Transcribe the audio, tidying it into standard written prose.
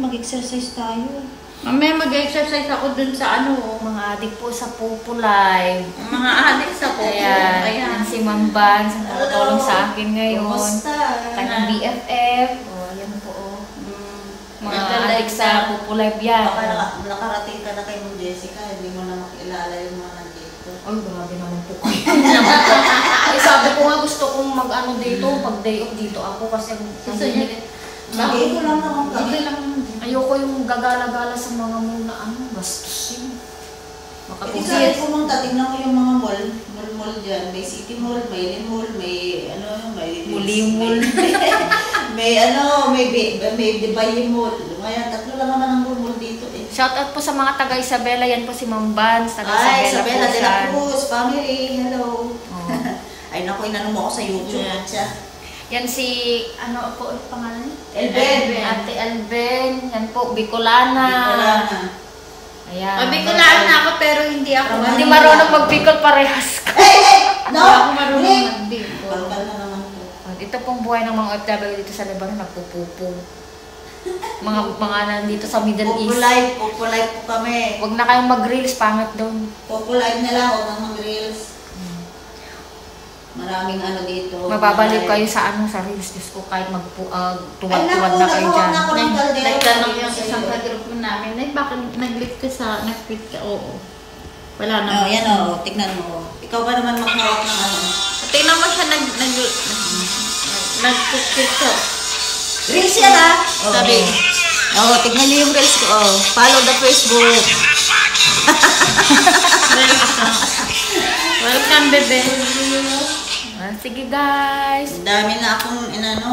Mag-exercise tayo. Mamaya mag-exercise ako dun sa ano. Mga adik po sa Pupo Live. Mga adik sa Pupo. Ayan. Si Ma'am Ban, sa nakatulong sa akin ngayon. Kumusta? Kanyang BFF. O, ayan po o. Mga adik sa Pupo Live yan. Baka nakarating ka na kay Ma'am Jessica, hindi mo na makilala yung mga nandito. Ay, grabe naman po kayo. Ay, sabi ko nga gusto kong mag-ano dito, pag-day off dito ako kasi Dito lang naman kami. ayoko yung gagala-gala sa mga muna, bastusin. Hindi ka pumunta, tingnan mo yung mga mall dyan. May City Mall, may Lim Mall, may Muli Mall. may Dubai Mall. Ngayon, tatlo lang naman ang mall dito eh. Shoutout po sa mga taga Isabela, yan po si Ma'am Vance, taga Ay, Isabela Isabela po de la siya. Cruz, family, hello. Oh. Ay naku, inano mo ako sa YouTube. Yeah. Yan si, ano po ulit pangalan niya? Elben. Ate Elben, yan po, Bicolana. Ayan. Mabicolaan na ako pero hindi ako. Hindi marunong mag-Bicol parehas ka. No! Hindi ako marunong mag-Bicol. Balbal na naman po. Ito pong buhay ng mga OFW dito sa Lebanon, nagpupupo. mga nandito sa Middle East. Populite po kami. Huwag na kayong mag-reels, pangit doon. Populite na lang, huwag nang mag-reels. Maraming ano dito. Mababalik kayo sa sa reels. Diyos ko, kahit tuwad-tuwad na kayo dyan. Nagtanong yung isang ka-group namin, bakit nag-click ka sa, nag-click ka? Oo. Wala na. Oh, yan o, tignan mo. Ikaw ba naman maghawak ng ano? Tingnan mo siya nag-click ka. Reels yan ah! Sabi. Oo, tignan niyo yung reels ko. Oh, follow the Facebook. Welcome, bebe. Sige guys. Dami na akong inano.